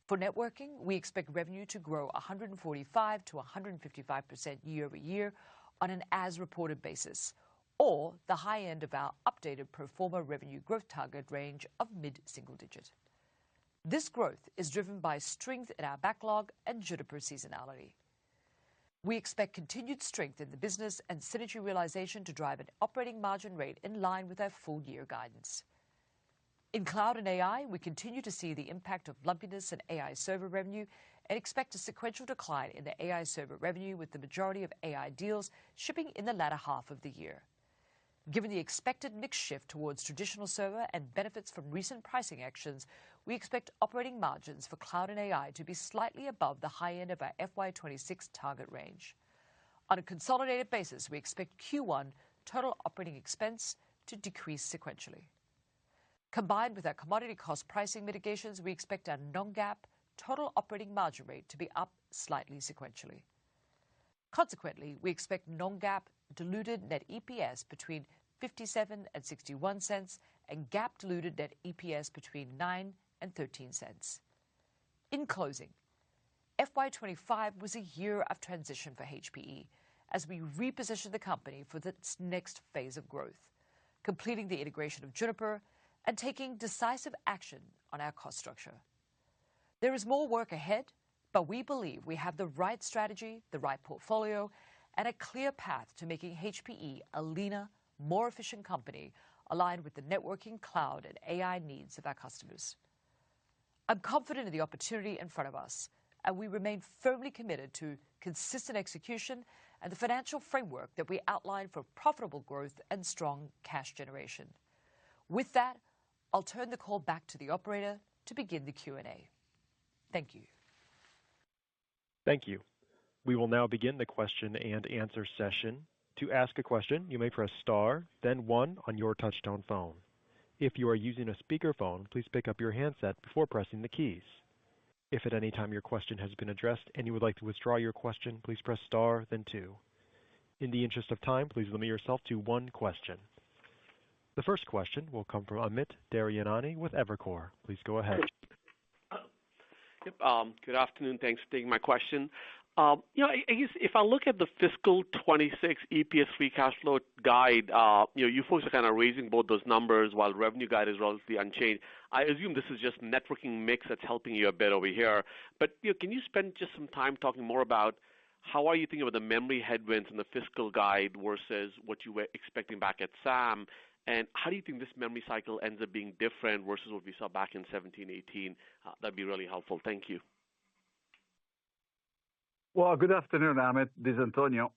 For networking, we expect revenue to grow 145 to 155% year over year on an as-reported basis, or the high end of our updated pro forma revenue growth target range of mid-single digit. This growth is driven by strength in our backlog and Juniper seasonality. We expect continued strength in the business and synergy realization to drive an operating margin rate in line with our full-year guidance. In cloud and AI, we continue to see the impact of lumpiness in AI server revenue and expect a sequential decline in the AI server revenue, with the majority of AI deals shipping in the latter half of the year. Given the expected mix shift towards traditional server and benefits from recent pricing actions, we expect operating margins for cloud and AI to be slightly above the high end of our FY26 target range. On a consolidated basis, we expect Q1 total operating expense to decrease sequentially. Combined with our commodity cost pricing mitigations, we expect our non-GAAP total operating margin rate to be up slightly sequentially. Consequently, we expect non-GAAP diluted net EPS between 57 and 61 cents and GAAP diluted net EPS between 9 and 13 cents. In closing, FY25 was a year of transition for HPE as we repositioned the company for its next phase of growth, completing the integration of Juniper and taking decisive action on our cost structure. There is more work ahead, but we believe we have the right strategy, the right portfolio, and a clear path to making HPE a leaner, more efficient company aligned with the networking, cloud, and AI needs of our customers. I'm confident in the opportunity in front of us, and we remain firmly committed to consistent execution and the financial framework that we outlined for profitable growth and strong cash generation. With that, I'll turn the call back to the operator to begin the Q&A. Thank you. Thank you. We will now begin the question and answer session. To ask a question, you may press star, then 1 on your touchtone phone. If you are using a speakerphone, please pick up your handset before pressing the keys. If at any time your question has been addressed and you would like to withdraw your question, please press star, then 2. In the interest of time, please limit yourself to one question. The first question will come from Amit Daryanani with Evercore. Please go ahead. Good afternoon. Thanks for taking my question. I guess if I look at the fiscal 26 EPS free cash flow guide, you folks are kind of raising both those numbers while revenue guide is relatively unchanged. I assume this is just networking mix that's helping you a bit over here. But can you spend just some time talking more about how are you thinking about the memory headwinds in the fiscal guide versus what you were expecting back at SAM? And how do you think this memory cycle ends up being different versus what we saw back in 17, 18? That'd be really helpful. Thank you. Well, good afternoon, Amit. This is Antonio.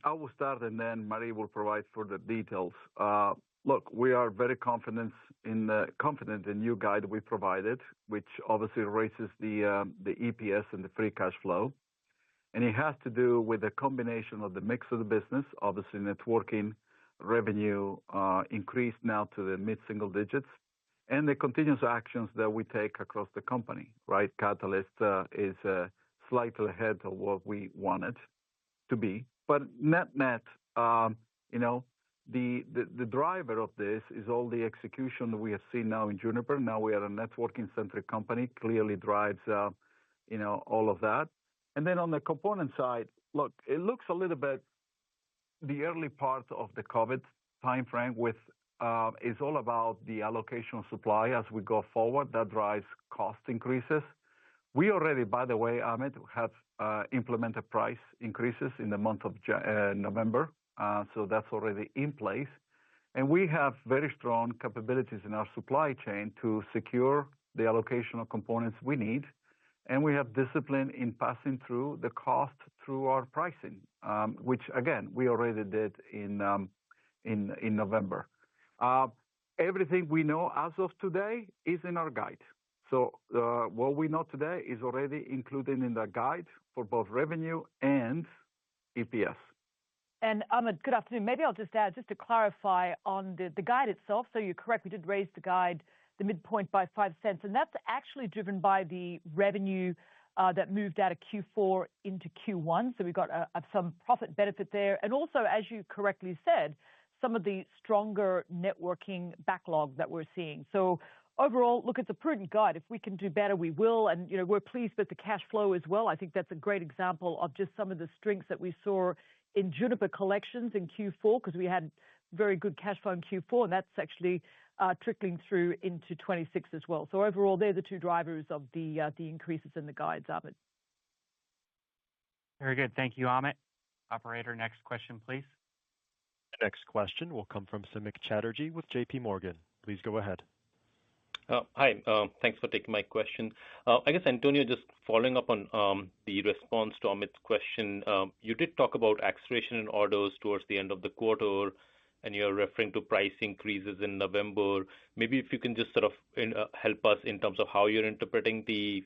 I will start and then Marie will provide further details. Look, we are very confident in the new guide we provided, which obviously raises the EPS and the free cash flow. And it has to do with a combination of the mix of the business, obviously networking revenue increased now to the mid-single digits, and the continuous actions that we take across the company, right? Catalyst is slightly ahead of what we wanted to be. But net, the driver of this is all the execution that we have seen now in Juniper. Now we are a networking-centric company, clearly drives, all of that. And then on the component side, look, it looks a little bit the early part of the COVID timeframe with is all about the allocation of supply as we go forward. That drives cost increases. We already, by the way, Amit, have implemented price increases in the month of November, so that's already in place. And we have very strong capabilities in our supply chain to secure the allocation of components we need, and we have discipline in passing through the cost through our pricing, which again we already did in November. Everything we know as of today is in our guide. So what we know today is already included in the guide for both revenue and EPS. And Ahmed, good afternoon. Maybe I'll just add, just to clarify on the guide itself. So you're correct, we did raise the guide, the midpoint by 5 cents, and that's actually driven by the revenue that moved out of Q4 into Q1. So we've got some profit benefit there. And also, as you correctly said, some of the stronger networking backlog that we're seeing. So overall, look, it's a prudent guide. If we can do better, we will. And, you know, we're pleased with the cash flow as well. I think that's a great example of just some of the strengths that we saw in Juniper collections in Q4, because we had very good cash flow in Q4, and that's actually trickling through into 26 as well. So overall, they're the two drivers of the increases in the guides, Ahmed. Very good. Thank you, Amit. Operator, next question, please. The next question will come from Samik Chatterjee with JP Morgan. Please go ahead. Hi, thanks for taking my question. I guess, Antonio, just following up on the response to Amit's question, you did talk about acceleration in orders towards the end of the quarter, and you're referring to price increases in November. Maybe if you can just sort of help us in terms of how you're interpreting the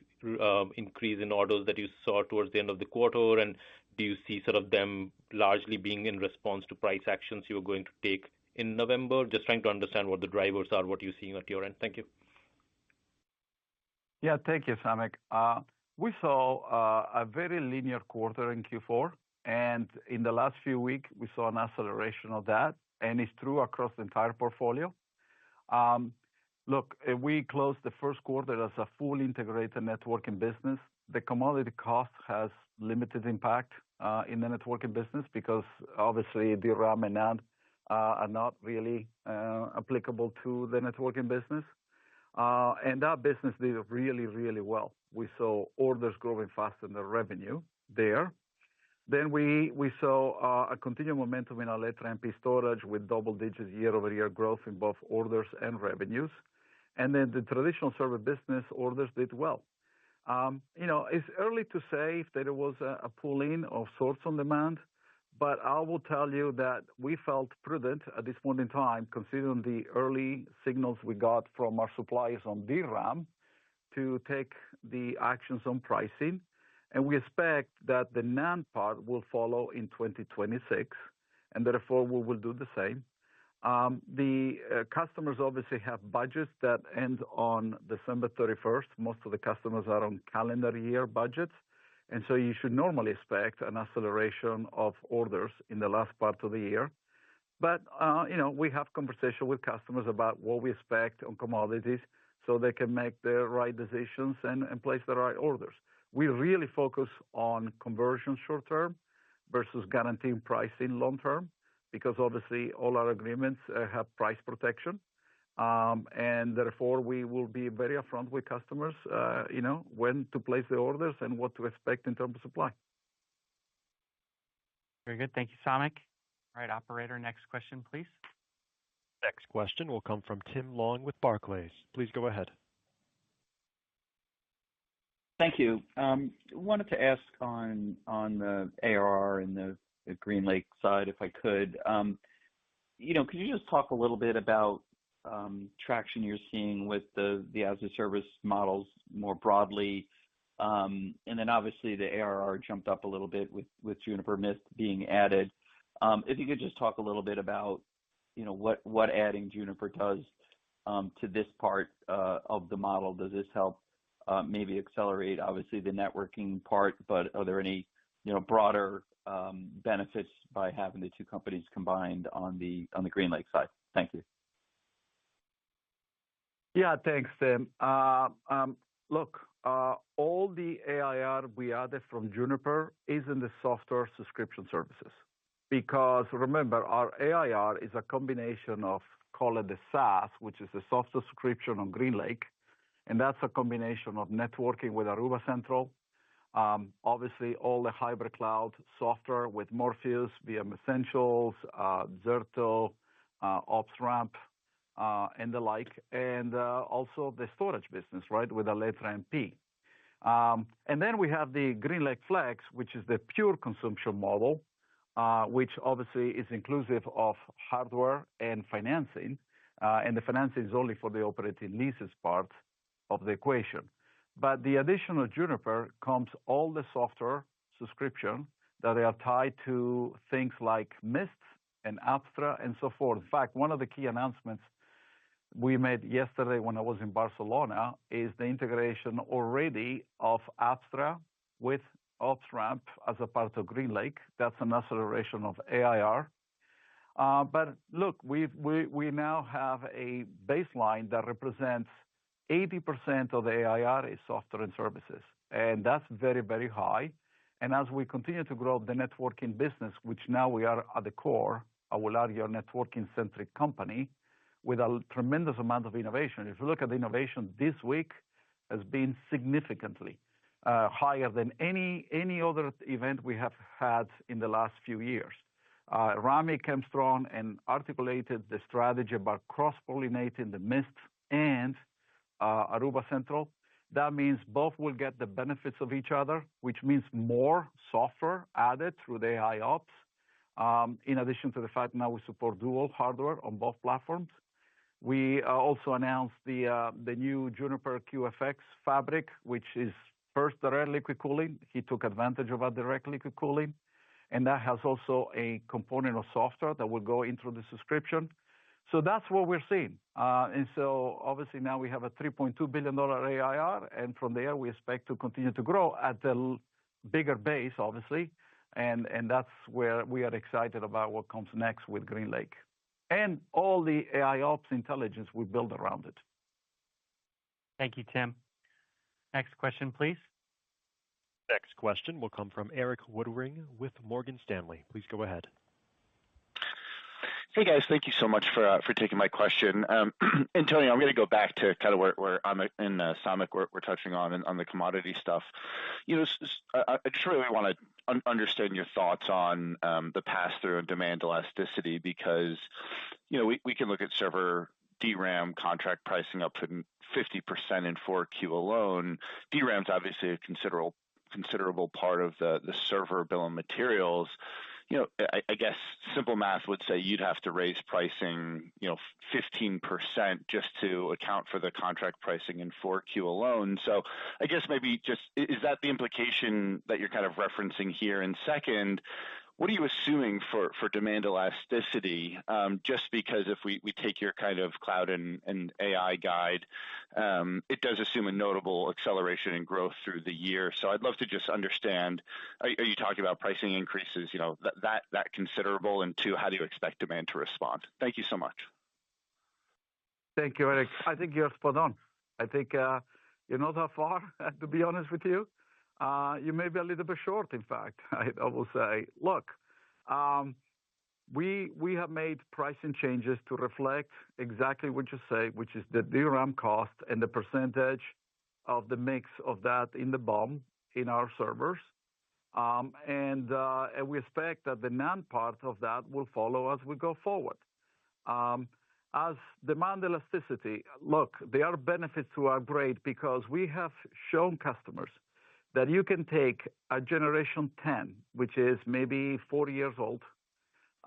increase in orders that you saw towards the end of the quarter, and do you see sort of them largely being in response to price actions you were going to take in November? Just trying to understand what the drivers are, what you're seeing at your end. Thank you. Yeah, thank you, Samik. We saw a very linear quarter in Q4, and in the last few weeks, we saw an acceleration of that, and it's true across the entire portfolio. Look, we closed the first quarter as a fully integrated networking business. The commodity cost has limited impact in the networking business because obviously DRAM and NAND are not really applicable to the networking business. And that business did really, really well. We saw orders growing faster than the revenue there. Then we saw a continued momentum in our latent MP storage with double-digit year-over-year growth in both orders and revenues. And then the traditional server business orders did well. You know, it's early to say if there was a pull-in of sorts on demand, but I will tell you that we felt prudent at this point in time, considering the early signals we got from our suppliers on DRAM, to take the actions on pricing. And we expect that the NAND part will follow in 2026, and therefore we will do the same. The customers obviously have budgets that end on December 31st. Most of the customers are on calendar year budgets. And so you should normally expect an acceleration of orders in the last part of the year. But, you know, we have conversation with customers about what we expect on commodities so they can make the right decisions and place the right orders. We really focus on conversion short term versus guaranteeing pricing long term, because obviously all our agreements have price protection. And therefore we will be very upfront with customers, you know, when to place the orders and what to expect in terms of supply. Very good. Thank you, Samik. All right, operator, next question, please. Next question will come from Tim Long with Barclays. Please go ahead. Thank you. Wanted to ask on the ARR and the GreenLake side, if I could. You know, could you just talk a little bit about traction you're seeing with the as-a-service models more broadly? And then obviously the ARR jumped up a little bit with Juniper Mist being added. If you could just talk a little bit about, you know, what adding Juniper does to this part of the model. Does this help maybe accelerate, obviously, the networking part, but are there any, you know, broader benefits by having the two companies combined on the GreenLake side? Thank you. Yeah, thanks, Tim. Look, all the AIR we added from Juniper is in the software subscription services. Because remember, our AIR is a combination of call it the SaaS, which is the software subscription on GreenLake. And that's a combination of networking with Aruba Central, obviously all the hybrid cloud software with Morpheus, VM Essentials, Zerto, OpsRamp, and the like, and also the storage business, right, with Alletra MP. And then we have the GreenLake Flex, which is the pure consumption model, which obviously is inclusive of hardware and financing. And the financing is only for the operating leases part of the equation. But the additional Juniper comes all the software subscription that are tied to things like Mist and Apstra and so forth. In fact, one of the key announcements we made yesterday when I was in Barcelona is the integration already of Apstra with OpsRamp as a part of GreenLake. That's an acceleration of AIR. But look, we now have a baseline that represents 80% of the AIR is software and services. And that's very, very high. And as we continue to grow the networking business, which now we are at the core, I will argue, a networking-centric company with a tremendous amount of innovation. If you look at the innovation this week, has been significantly higher than any other event we have had in the last few years. Rami came strong and articulated the strategy about cross-pollinating the Mist and Aruba Central. That means both will get the benefits of each other, which means more software added through the AI ops. In addition to the fact now we support dual hardware on both platforms. We also announced the new Juniper QFX fabric, which is first direct liquid cooling. He took advantage of our direct liquid cooling. And that has also a component of software that will go into the subscription. So that's what we're seeing. And so obviously now we have a $3.2 billion AIR, and from there we expect to continue to grow at the bigger base, obviously. And that's where we are excited about what comes next with GreenLake. And all the AI ops intelligence we build around it. Thank you, Tim. Next question, please. Next question will come from Eric Woodring with Morgan Stanley. Please go ahead. Hey guys, thank you so much for taking my question. Antonio, I'm going to go back to kind of where I'm in Samik, we're touching on the commodity stuff. You know, I just really want to understand your thoughts on the pass-through and demand elasticity, because you know we can look at server DRAM contract pricing up to 50% in 4Q alone. DRAM's obviously a considerable part of the server bill of materials. You know, I guess simple math would say you'd have to raise pricing, 15% just to account for the contract pricing in 4Q alone. So I guess maybe just, is that the implication that you're kind of referencing here? And second, what are you assuming for demand elasticity? Just because if we take your kind of cloud and AI guide, it does assume a notable acceleration in growth through the year. So I'd love to just understand, are you talking about pricing increases, that considerable? And two, how do you expect demand to respond? Thank you so much. Thank you, Eric. I think you're spot on. I think you're not that far, to be honest with you. You may be a little bit short, in fact. I will say, look, we have made pricing changes to reflect exactly what you say, which is the DRAM cost and the percentage of the mix of that in the BOM in our servers. And we expect that the NAND part of that will follow as we go forward. As demand elasticity, look, there are benefits to upgrade because we have shown customers that you can take a generation 10, which is maybe 40 years old,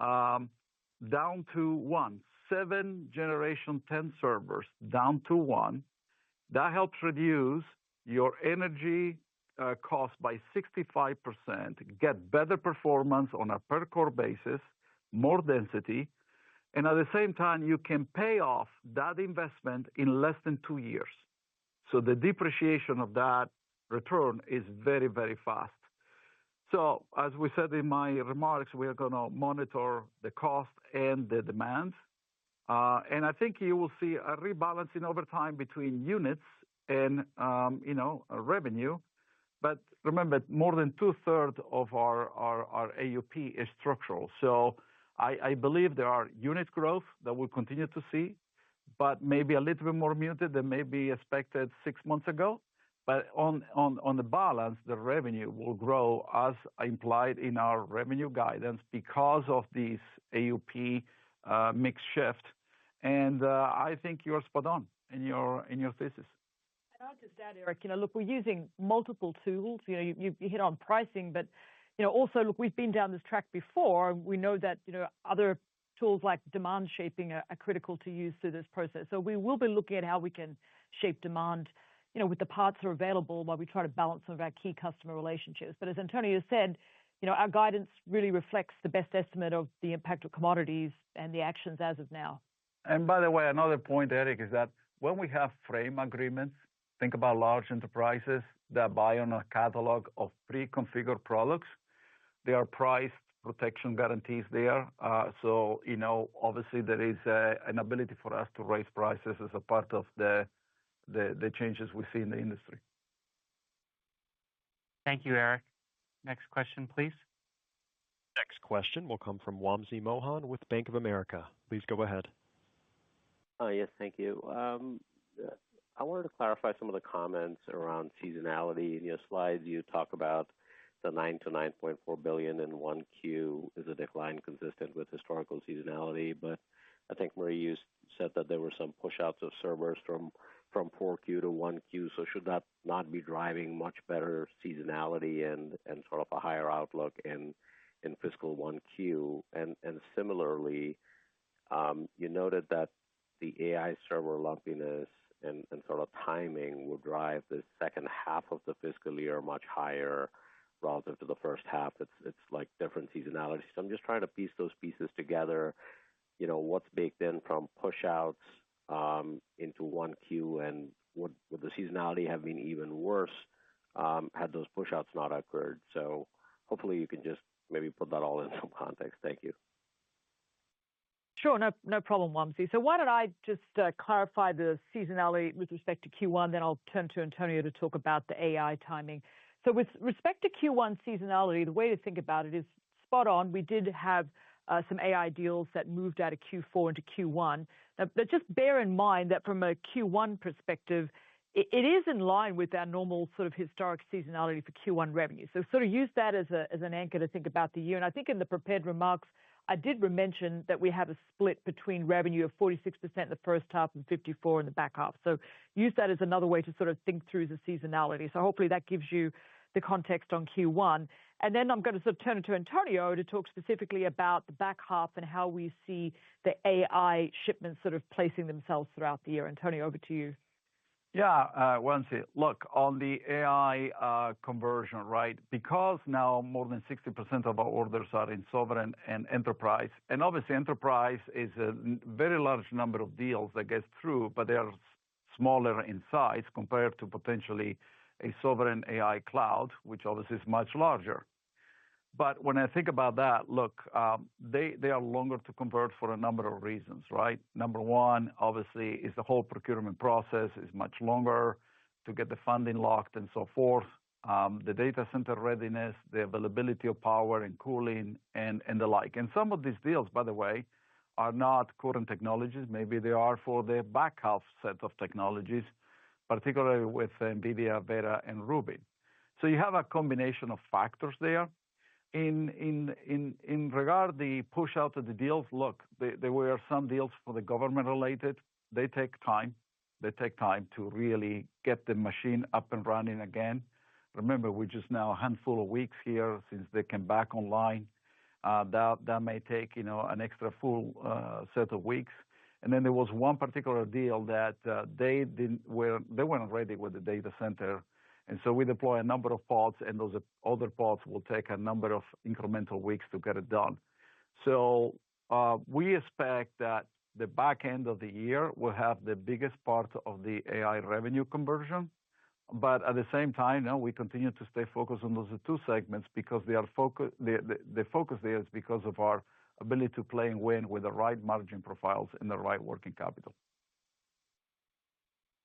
down to 7 generation 10 servers, down to 1. That helps reduce your energy cost by 65%, get better performance on a per core basis, more density, and at the same time, you can pay off that investment in less than 2 years. So the depreciation of that return is very, very fast. So as we said in my remarks, we are going to monitor the cost and the demand. And I think you will see a rebalancing over time between units and, revenue. But remember, more than 2/3 of our AUP is structural. So I believe there are unit growth that we'll continue to see, but maybe a little bit more muted than maybe expected 6 months ago. But on the balance, the revenue will grow as implied in our revenue guidance because of this AUP mix shift. And I think you're spot on in your thesis. And I'll just add, Eric, look, we're using multiple tools. You hit on pricing, but, also, look, we've been down this track before. We know that, other tools like demand shaping are critical to use through this process. So we will be looking at how we can shape demand, with the parts that are available while we try to balance some of our key customer relationships. But as Antonio said, our guidance really reflects the best estimate of the impact of commodities and the actions as of now. And by the way, another point, Eric, is that when we have frame agreements, think about large enterprises that buy on a catalog of pre-configured products. There are price protection guarantees there. So, obviously there is an ability for us to raise prices as a part of the changes we see in the industry. Thank you, Eric. Next question, please. Next question will come from Wamsi Mohan with Bank of America. Please go ahead. Yes, thank you. I wanted to clarify some of the comments around seasonality. In your slides, you talk about the $9 to $9.4 billion in 1Q is a decline consistent with historical seasonality. But I think, Marie, you said that there were some push-outs of servers from 4Q to 1Q. So should that not be driving much better seasonality and sort of a higher outlook in fiscal 1Q? And similarly, you noted that the AI server lumpiness and sort of timing will drive the second half of the fiscal year much higher relative to the first half. It's like different seasonality. So I'm just trying to piece those pieces together. What's baked in from push-outs into 1Q, and would the seasonality have been even worse had those push-outs not occurred? So hopefully you can just maybe put that all in some context. Thank you. Sure, no problem, Wamsi. So why don't I just clarify the seasonality with respect to Q1, then I'll turn to Antonio to talk about the AI timing. So with respect to Q1 seasonality, the way to think about it is spot on. We did have some AI deals that moved out of Q4 into Q1. Now, but just bear in mind that from a Q1 perspective, it is in line with our normal sort of historic seasonality for Q1 revenue. So sort of use that as an anchor to think about the year. And I think in the prepared remarks, I did mention that we have a split between revenue of 46% in the first half and 54% in the back half. So use that as another way to sort of think through the seasonality. So hopefully that gives you the context on Q1. And then I'm going to sort of turn it to Antonio to talk specifically about the back half and how we see the AI shipments sort of placing themselves throughout the year. Antonio, over to you. Yeah, Wamsi, look, on the AI conversion, right, because now more than 60% of our orders are in sovereign and enterprise, and obviously enterprise is a very large number of deals that gets through, but they are smaller in size compared to potentially a sovereign AI cloud, which obviously is much larger. But when I think about that, look, they are longer to convert for a number of reasons, right? Number one, obviously, is the whole procurement process is much longer to get the funding locked and so forth. The data center readiness, the availability of power and cooling and the like. And some of these deals, by the way, are not current technologies. Maybe they are for the back half set of technologies, particularly with NVIDIA, Vera, and Rubin. So you have a combination of factors there. In regard the push out of the deals, look, there were some deals for the government related. They take time. They take time to really get the machine up and running again. Remember, we're just now a handful of weeks here since they came back online. That may take an extra full set of weeks. And then there was one particular deal that they weren't ready with the data center. And so we deploy a number of pods, and those other pods will take a number of incremental weeks to get it done. So we expect that the back end of the year will have the biggest part of the AI revenue conversion. But at the same time, we continue to stay focused on those two segments because they are the focus there is because of our ability to play and win with the right margin profiles and the right working capital.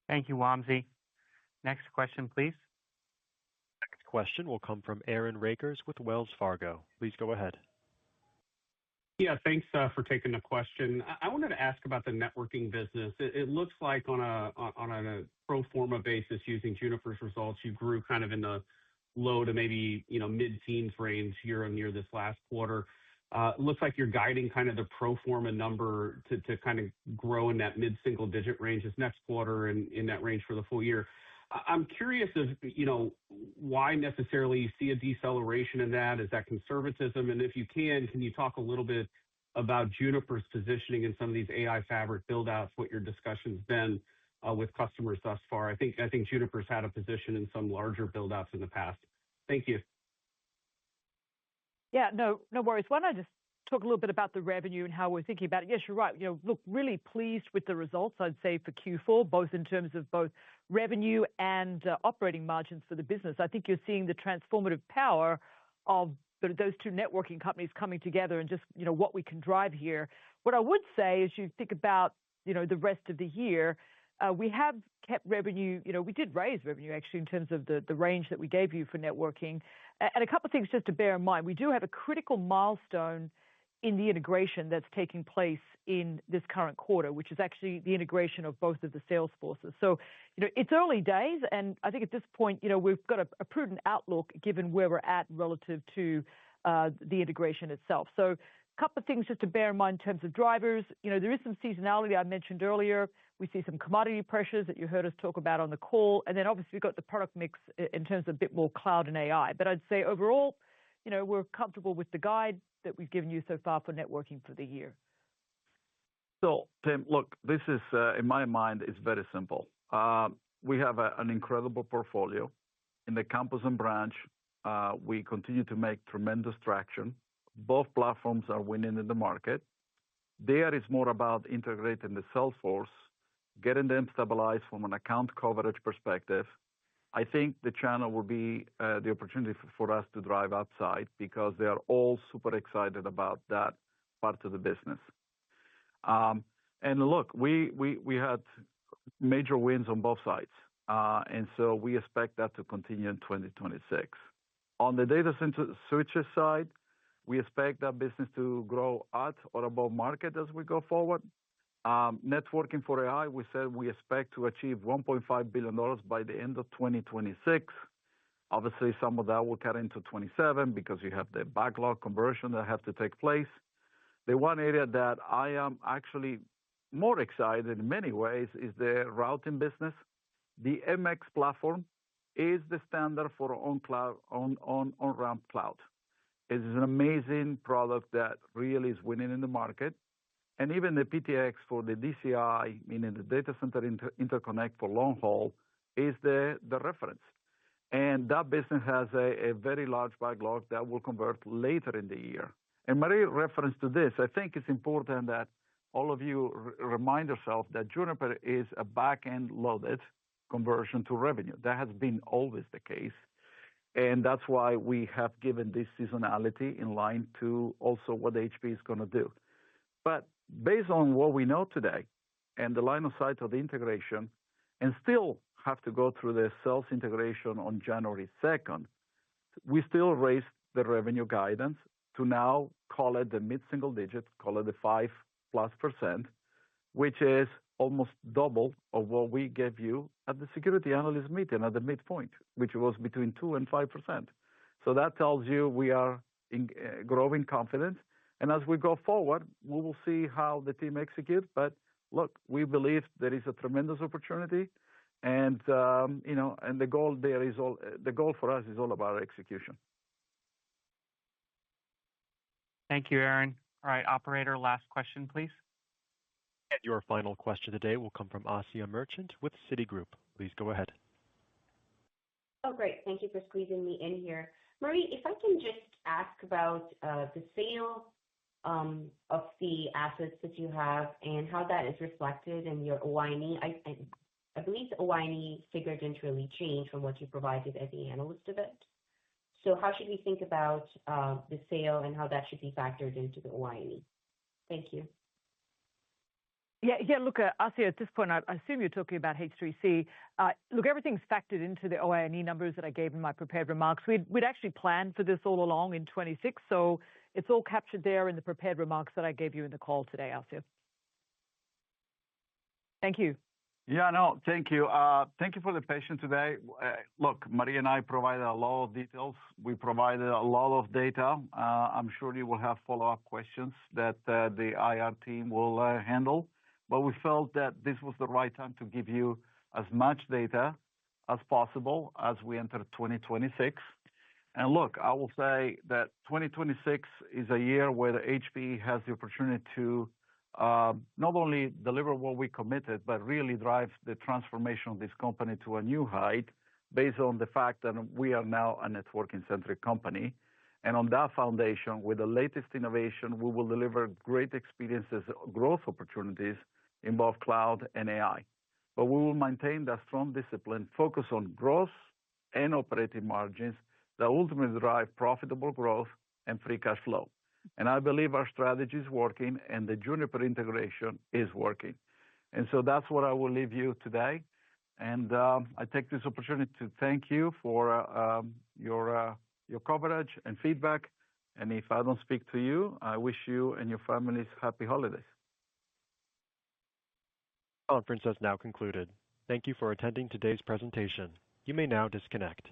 Thank you, Wamsi. Next question, please. Question will come from Aaron Rakers with Wells Fargo. Please go ahead. Yeah, thanks for taking the question. I wanted to ask about the networking business. It looks like on a pro forma basis, using Juniper's results, you grew kind of in the low to maybe mid-teens range year-on-year this last quarter. It looks like you're guiding kind of the pro forma number to kind of grow in that mid-single-digit range this next quarter and in that range for the full year. I'm curious of why necessarily you see a deceleration in that. Is that conservatism? And if you can you talk a little bit about Juniper's positioning in some of these AI fabric build-outs, what your discussion's been with customers thus far? I think Juniper's had a position in some larger build-outs in the past. Thank you. Yeah, no worries. Why don't I just talk a little bit about the revenue and how we're thinking about it? Yes, you're right. Look, really pleased with the results, I'd say, for Q4, both in terms of both revenue and operating margins for the business. I think you're seeing the transformative power of those two networking companies coming together and just, what we can drive here. What I would say is you think about, the rest of the year, we have kept revenue, we did raise revenue actually in terms of the range that we gave you for networking. And a couple of things just to bear in mind. We do have a critical milestone in the integration that's taking place in this current quarter, which is actually the integration of both of the sales forces. So, it's early days, and I think at this point, we've got a prudent outlook given where we're at relative to the integration itself. So, a couple of things just to bear in mind in terms of drivers. There is some seasonality I mentioned earlier. We see some commodity pressures that you heard us talk about on the call. And then obviously we've got the product mix in terms of a bit more cloud and AI. But I'd say overall, we're comfortable with the guide that we've given you so far for networking for the year. So, Tim, look, this is, in my mind, it's very simple. We have an incredible portfolio. In the campus and branch, we continue to make tremendous traction. Both platforms are winning in the market. There is more about integrating the sales force, getting them stabilized from an account coverage perspective. I think the channel will be the opportunity for us to drive upside because they are all super excited about that part of the business. And look, we had major wins on both sides. And so we expect that to continue in 2026. On the data center switches side, we expect that business to grow at or above market as we go forward. Networking for AI, we said we expect to achieve $1.5 billion by the end of 2026. Obviously, some of that will carry into 27 because you have the backlog conversion that have to take place. The one area that I am actually more excited in many ways is the routing business. The MX platform is the standard for on-ramp cloud. It is an amazing product that really is winning in the market. And even the PTX for the DCI, meaning the data center interconnect for long haul, is the reference. And that business has a very large backlog that will convert later in the year. And Marie referenced to this. I think it's important that all of you remind yourself that Juniper is a back-end loaded conversion to revenue. That has been always the case. And that's why we have given this seasonality in line to also what HP is going to do. But based on what we know today and the line of sight of the integration, and still have to go through the sales integration on January 2nd, we still raised the revenue guidance to now call it the mid-single digit, call it the 5+%, which is almost double of what we gave you at the security analyst meeting at the midpoint, which was between 2 and 5%. So that tells you we are in growing confidence. And as we go forward, we will see how the team executes. But look, we believe there is a tremendous opportunity. And, and the goal there is the goal for us is all about execution. Thank you, Aaron. All right, operator, last question, please. And your final question today will come from Asiya Merchant with Citigroup. Please go ahead. Oh, great. Thank you for squeezing me in here. Marie, if I can just ask about the sale of the assets that you have and how that is reflected in your OI&E. I believe the OI&E figure didn't really change from what you provided at the analyst event. So how should we think about the sale and how that should be factored into the OI&E? Thank you. Look, Asiya, at this point, I assume you're talking about H3C. Look, everything's factored into the OI&E numbers that I gave in my prepared remarks. We'd actually planned for this all along in 26, so it's all captured there in the prepared remarks that I gave you in the call today, Asiya. Thank you. Yeah, no, thank you. Thank you for the patience today. Look, Maria and I provided a lot of details. We provided a lot of data. I'm sure you will have follow-up questions that the IR team will handle. But we felt that this was the right time to give you as much data as possible as we enter 2026. And look, I will say that 2026 is a year where the HPE has the opportunity to not only deliver what we committed, but really drive the transformation of this company to a new height based on the fact that we are now a networking-centric company. And on that foundation, with the latest innovation, we will deliver great experiences, growth opportunities in both cloud and AI. But we will maintain that strong discipline, focus on growth and operating margins that ultimately drive profitable growth and free cash flow. And I believe our strategy is working and the Juniper integration is working. And so that's what I will leave you today. And I take this opportunity to thank you for your coverage and feedback. And if I don't speak to you, I wish you and your families happy holidays. Conference has now concluded. Thank you for attending today's presentation. You may now disconnect.